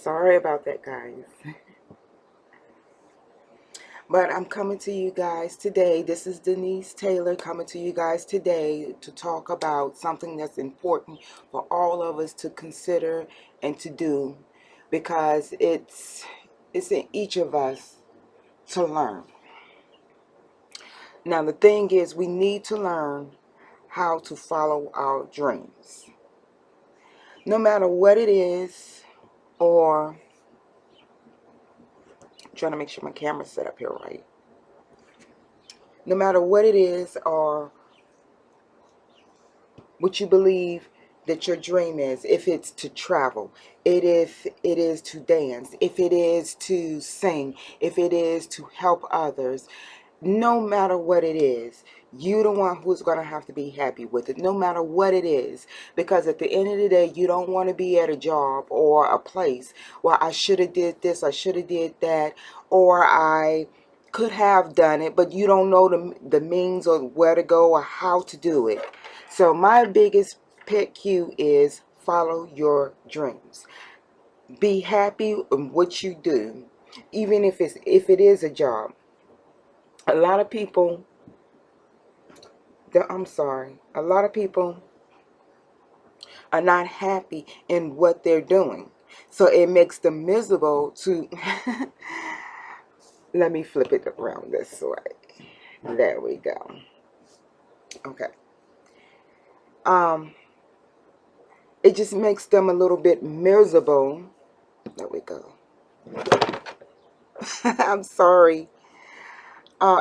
Sorry about that, guys. But I'm coming to you guys today. This is Denise Taylor coming to you guys today to talk about something that's important for all of us to consider and to do, because it's in each of us to learn. Now the thing is, we need to learn how to follow our dreams. No matter what it is, or I'm trying to make sure my camera's set up here right. No matter what it is, or what you believe that your dream is, if it's to travel, if it is to dance, if it is to sing, if it is to help others, no matter what it is, you the one who's going to have to be happy with it, no matter what it is. Because at the end of the day, you don't want to be at a job or a place where I should have did this, I should have did that, or I could have done it, but you don't know the means or where to go or how to do it. So my biggest pet cue is follow your dreams. Be happy in what you do, even if it is a job. A lot of people, a lot of people are not happy in what they're doing. So it makes them miserable to, let me flip it around this way. There we go. Okay. Um, it just makes them a little bit miserable. There we go. I'm sorry.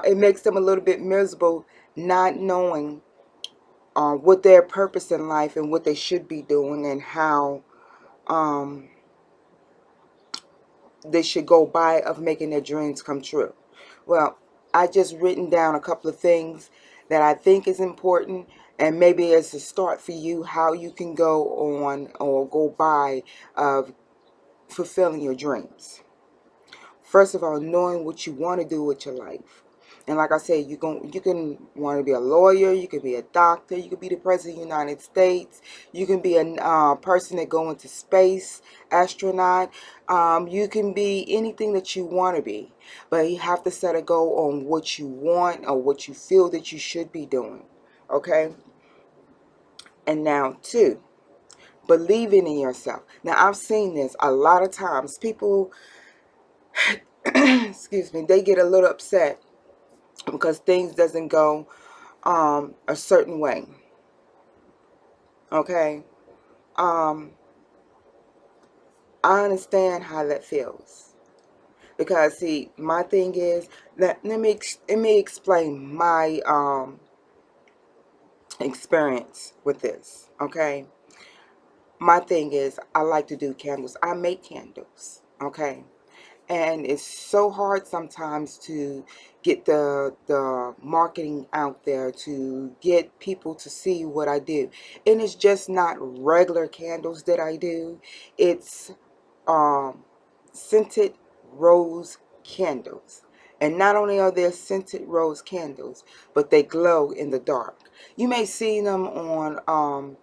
It makes them a little bit miserable not knowing what their purpose in life and what they should be doing, and how um, they should go by of making their dreams come true. Well, I just written down a couple of things that I think is important, and maybe as a start for you, how you can go on or go by of fulfilling your dreams. First of all, knowing what you want to do with your life. And like I said, you can want to be a lawyer, you can be a doctor, you can be the president of the United States, you can be a person that go into space, astronaut. You can be anything that you want to be, but you have to set a goal on what you want or what you feel that you should be doing. Okay? And now, two, believing in yourself. Now, I've seen this a lot of times. People, excuse me, they get a little upset because things doesn't go a certain way. Okay. um I understand how that feels, because see, my thing is that, let me explain my experience with this. Okay. My thing is, I like to do candles. I make candles. Okay. And it's so hard sometimes to get the marketing out there, to get people to see what I do. And it's just not regular candles that I do. It's um, scented rose candles. And not only are there scented rose candles, but they glow in the dark. You may see them on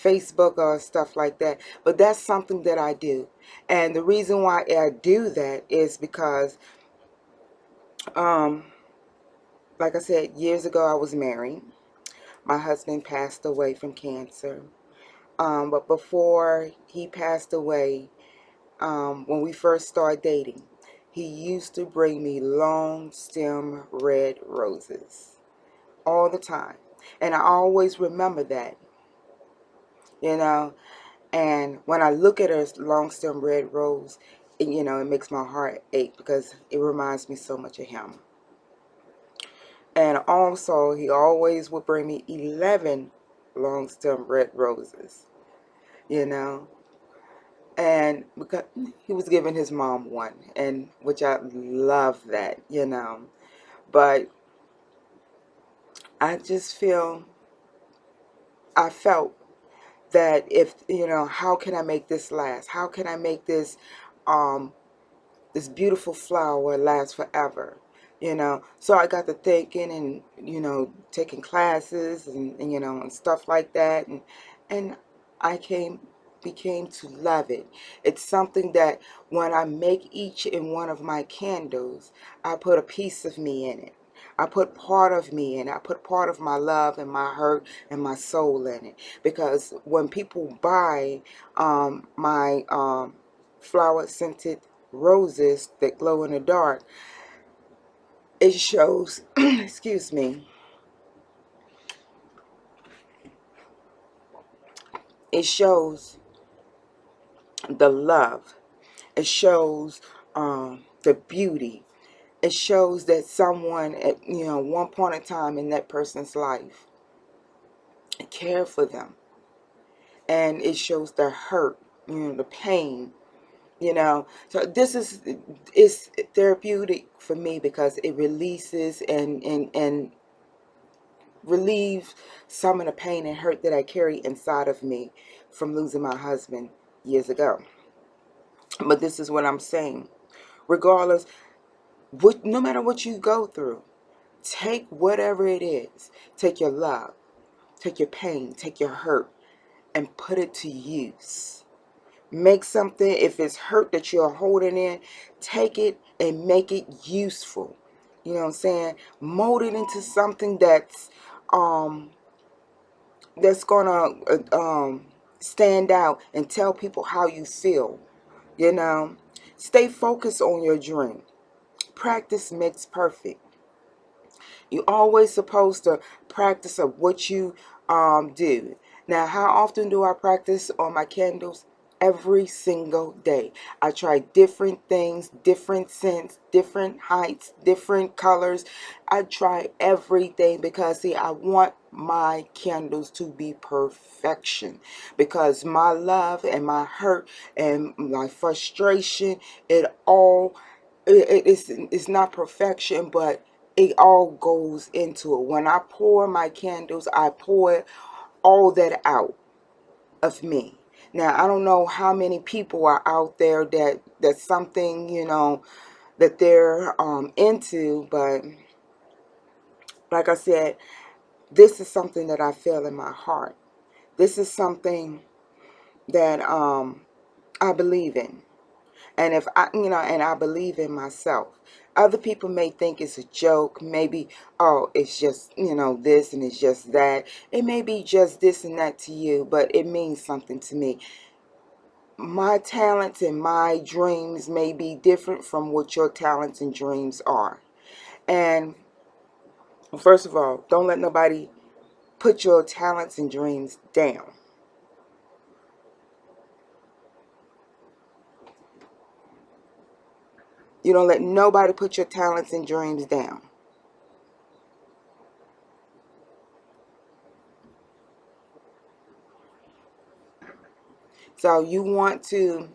Facebook or stuff like that, but that's something that I do. And the reason why I do that is because, um, like I said, years ago I was married. My husband passed away from cancer. But before he passed away, when we first started dating, he used to bring me long stem red roses all the time. And I always remember that, you know. And when I look at a long stem red rose, it makes my heart ache because it reminds me so much of him. And also, he always would bring me 11 long stem red roses, you know. And because he was giving his mom one, and which I love that. But I just I felt that, if, how can I make this last? How can I make um, this beautiful flower last forever? So I got to thinking, and taking classes, and stuff like that, and I came became to love it. It's something that when I make each and one of my candles, I put a piece of me in it. I put part of me in it. I put part of my love and my hurt and my soul in it. Because when people buy my flower scented roses that glow in the dark, it shows, excuse me, it shows the love. It shows the beauty. It shows that someone at one point in time in that person's life cared for them, and it shows the hurt, the pain. So this is therapeutic for me because it releases and relieves some of the pain and hurt that I carry inside of me from losing my husband years ago. But this is what I'm saying. Regardless, no matter what you go through, take whatever it is. Take your love, take your pain, take your hurt, and put it to use. Make something, if it's hurt that you're holding in, take it and make it useful. You know what I'm saying? Mold it into something that's gonna stand out and tell people how you feel. You know, stay focused on your dream. Practice makes perfect. You always supposed to practice of what you do. Now, how often do I practice on my candles? Every single day. I try different things, different scents, different heights, different colors. I try everything because, see, I want my candles to be perfection, because my love and my hurt and my frustration, it's not perfection, but it all goes into it. When I pour my candles, I pour all that out of me. Now, I don't know how many people are out there that's something, that they're into, but like I said, this is something that I feel in my heart. This is something that I believe in. And if and I believe in myself. Other people may think it's a joke. Maybe, oh, it's just, this and it's just that. It may be just this and that to you, but it means something to me. My talents and my dreams may be different from what your talents and dreams are. And first of all, don't let nobody put your talents and dreams down. You don't let nobody put your talents and dreams down. So you want to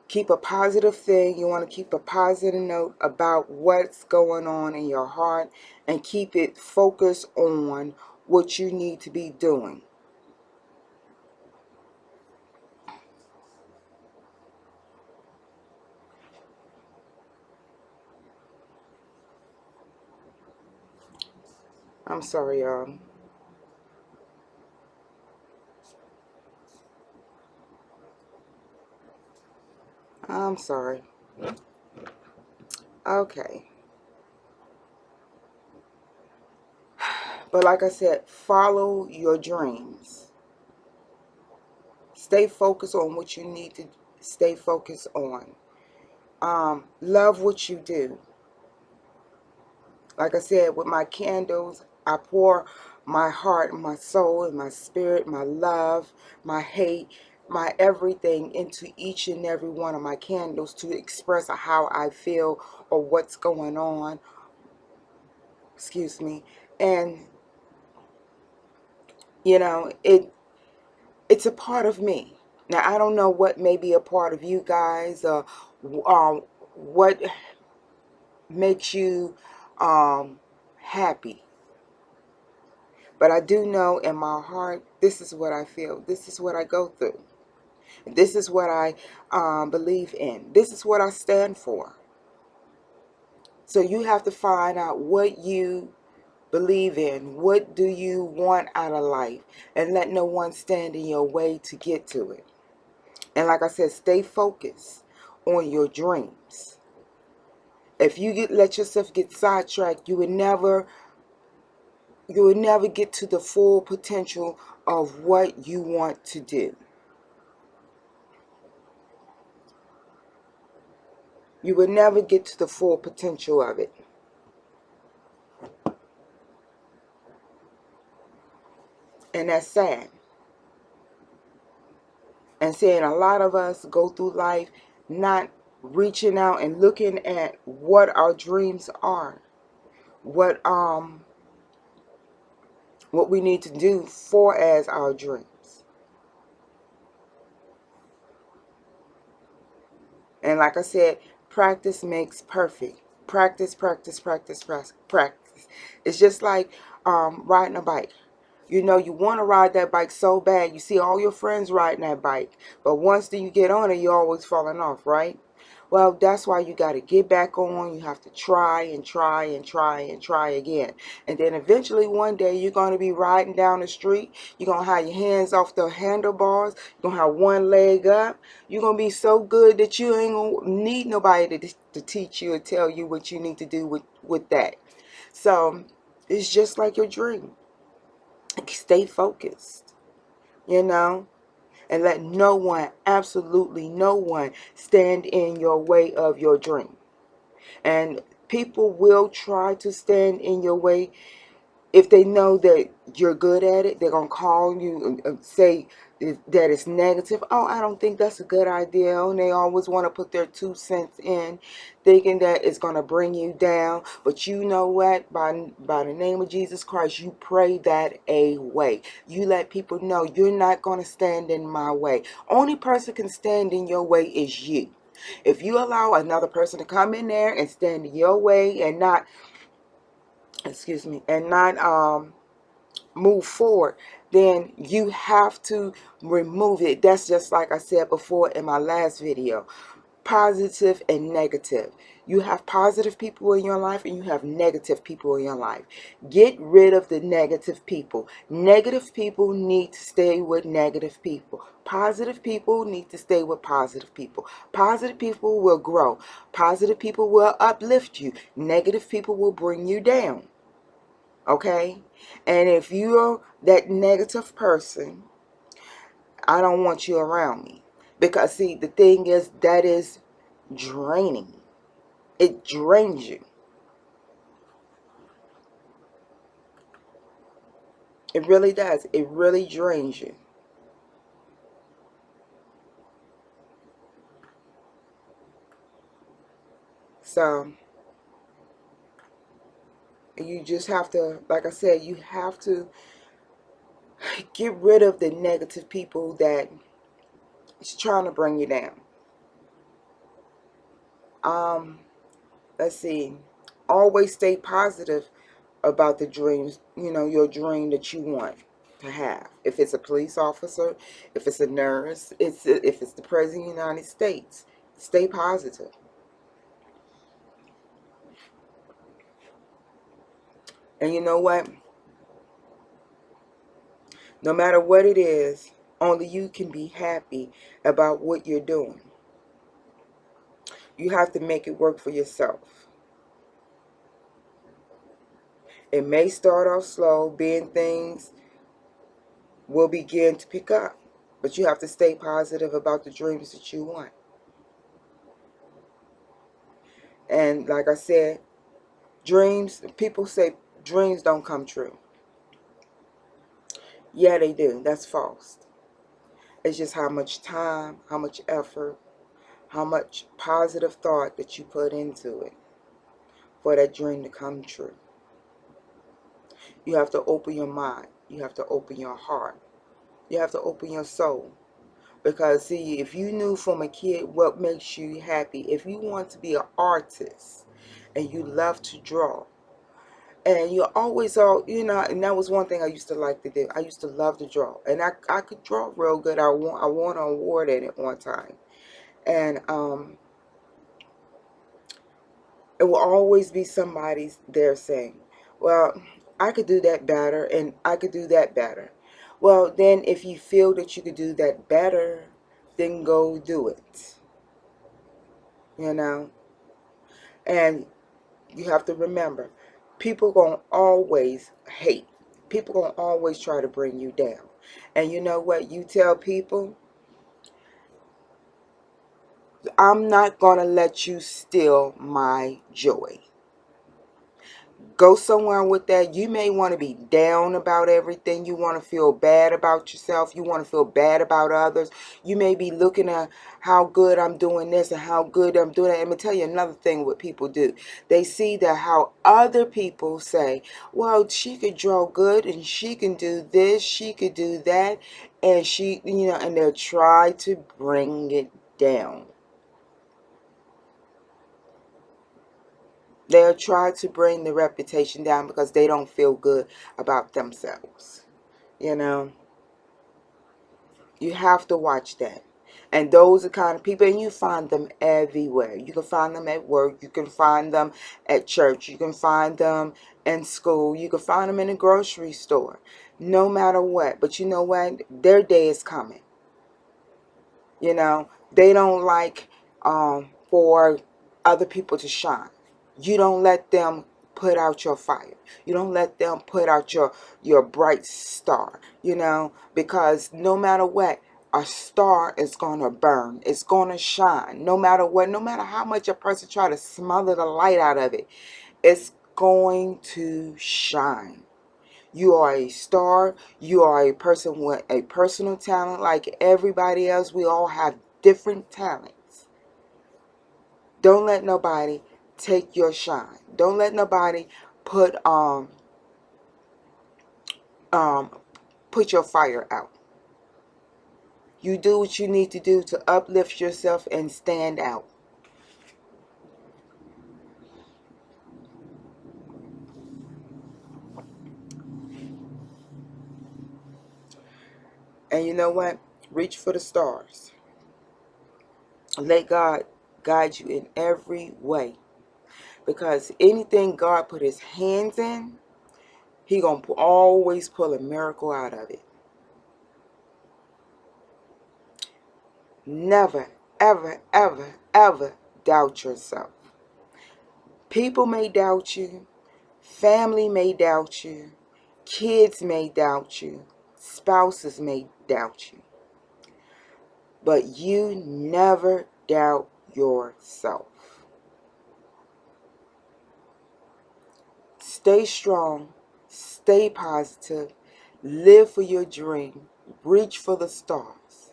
keep a positive thing. You want to keep a positive note about what's going on in your heart and keep it focused on what you need to be doing. I'm sorry, y'all. I'm sorry. Okay. But like I said, follow your dreams. Stay focused on what you need to stay focused on. Love what you do. Like I said, with my candles, I pour my heart, my soul, and my spirit, my love, my hate, my everything into each and every one of my candles to express how I feel or what's going on. Excuse me. And it's a part of me. Now, I don't know what may be a part of you guys, what makes you happy. But I do know in my heart, this is what I feel. This is what I go through. This is what I believe in. This is what I stand for. So you have to find out what you believe in? What do you want out of life? And let no one stand in your way to get to it. And like I said, stay focused on your dreams. If you let yourself get sidetracked, you would never get to the full potential of what you want to do. You would never get to the full potential of it. And that's sad. And seeing a lot of us go through life not reaching out and looking at what our dreams are. What we need to do for as our dreams. And like I said, practice makes perfect. Practice, practice, practice, practice. It's just like riding a bike. You know, you want to ride that bike so bad. You see all your friends riding that bike. But once you get on it, you're always falling off, right? Well, that's why you got to get back on. You have to try and try and try and try again. And then eventually one day you're going to be riding down the street. You're going to have your hands off the handlebars. You're going to have one leg up. You're going to be so good that you ain't going to need nobody to teach you or tell you what you need to do with that. So it's just like your dream. Stay focused, you know, and let no one, absolutely no one, stand in your way of your dream. And people will try to stand in your way. If they know that you're good at it, they're going to call you and say that it's negative. Oh, I don't think that's a good idea. And they always want to put their 2 cents in, thinking that it's going to bring you down. But you know what? By the name of Jesus Christ, you pray that away. You let people know you're not going to stand in my way. Only person can stand in your way is you. If you allow another person to come in there and stand in your way and not, excuse me, and not move forward, then you have to remove it. That's just like I said before in my last video. Positive and negative. You have positive people in your life and you have negative people in your life. Get rid of the negative people. Negative people need to stay with negative people. Positive people need to stay with positive people. Positive people will grow. Positive people will uplift you. Negative people will bring you down. Okay? And if you're that negative person, I don't want you around me. Because see, the thing is, that is draining. It drains you. It really does. It really drains you. So you just have to, like I said, you have to get rid of the negative people that is trying to bring you down. Let's see. Always stay positive about the dreams, your dream that you want to have. If it's a police officer, if it's a nurse, if it's the President of the United States, stay positive. And you know what? No matter what it is, only you can be happy about what you're doing. You have to make it work for yourself. It may start off slow, being things will begin to pick up. But you have to stay positive about the dreams that you want. And like I said, dreams, people say dreams don't come true. Yeah, they do. That's false. It's just how much time, how much effort, how much positive thought that you put into it for that dream to come true. You have to open your mind. You have to open your heart. You have to open your soul. Because see, if you knew from a kid what makes you happy, if you want to be an artist and you love to draw, and you're always and that was one thing I used to like to do. I used to love to draw. And I could draw real good. I won an award in it one time. And it will always be somebody there saying, well, I could do that better, and I could do that better. Well, then if you feel that you could do that better, then go do it. You know? And you have to remember, people gonna always hate. People gonna always try to bring you down. And you know what? You tell people, I'm not gonna let you steal my joy. Go somewhere with that. You may want to be down about everything. You want to feel bad about yourself. You want to feel bad about others. You may be looking at how good I'm doing this and how good I'm doing that. Let me tell you another thing what people do. They see that how other people say, well, she could draw good and she can do this, she could do that. And and they'll try to bring it down. They'll try to bring the reputation down because they don't feel good about themselves. You know, you have to watch that. And those are kind of people, and you find them everywhere. You can find them at work. You can find them at church. You can find them in school. You can find them in a grocery store. No matter what. But you know what? Their day is coming. You know, they don't like for other people to shine. You don't let them put out your fire. You don't let them put out your bright star, because no matter what, a star is going to burn. It's going to shine. No matter what, no matter how much a person try to smother the light out of it, it's going to shine. You are a star. You are a person with a personal talent like everybody else. We all have different talents. Don't let nobody take your shine. Don't let nobody put um put your fire out. You do what you need to do to uplift yourself and stand out. And you know what? Reach for the stars. Let God guide you in every way. Because anything God put his hands in, he gonna always pull a miracle out of it. Never, ever, ever, ever doubt yourself. People may doubt you. Family may doubt you. Kids may doubt you. Spouses may doubt you. But you never doubt yourself. Stay strong. Stay positive. Live for your dream. Reach for the stars.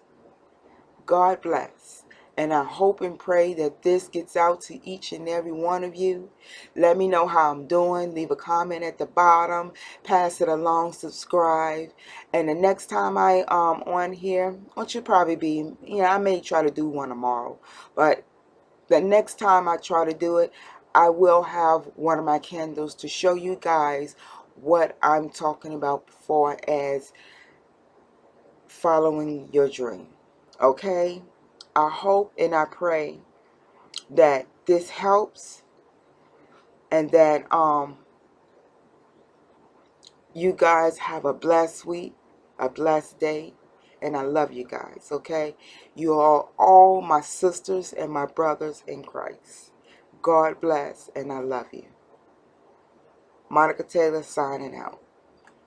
God bless. And I hope and pray that this gets out to each and every one of you. Let me know how I'm doing. Leave a comment at the bottom. Pass it along. Subscribe. And the next time I on here, which should probably be, I may try to do one tomorrow. But the next time I try to do it, I will have one of my candles to show you guys what I'm talking about for as following your dream. Okay? I hope and I pray that this helps and that you guys have a blessed week, a blessed day, and I love you guys, okay? You are all my sisters and my brothers in Christ. God bless, and I love you. Monica Taylor signing out.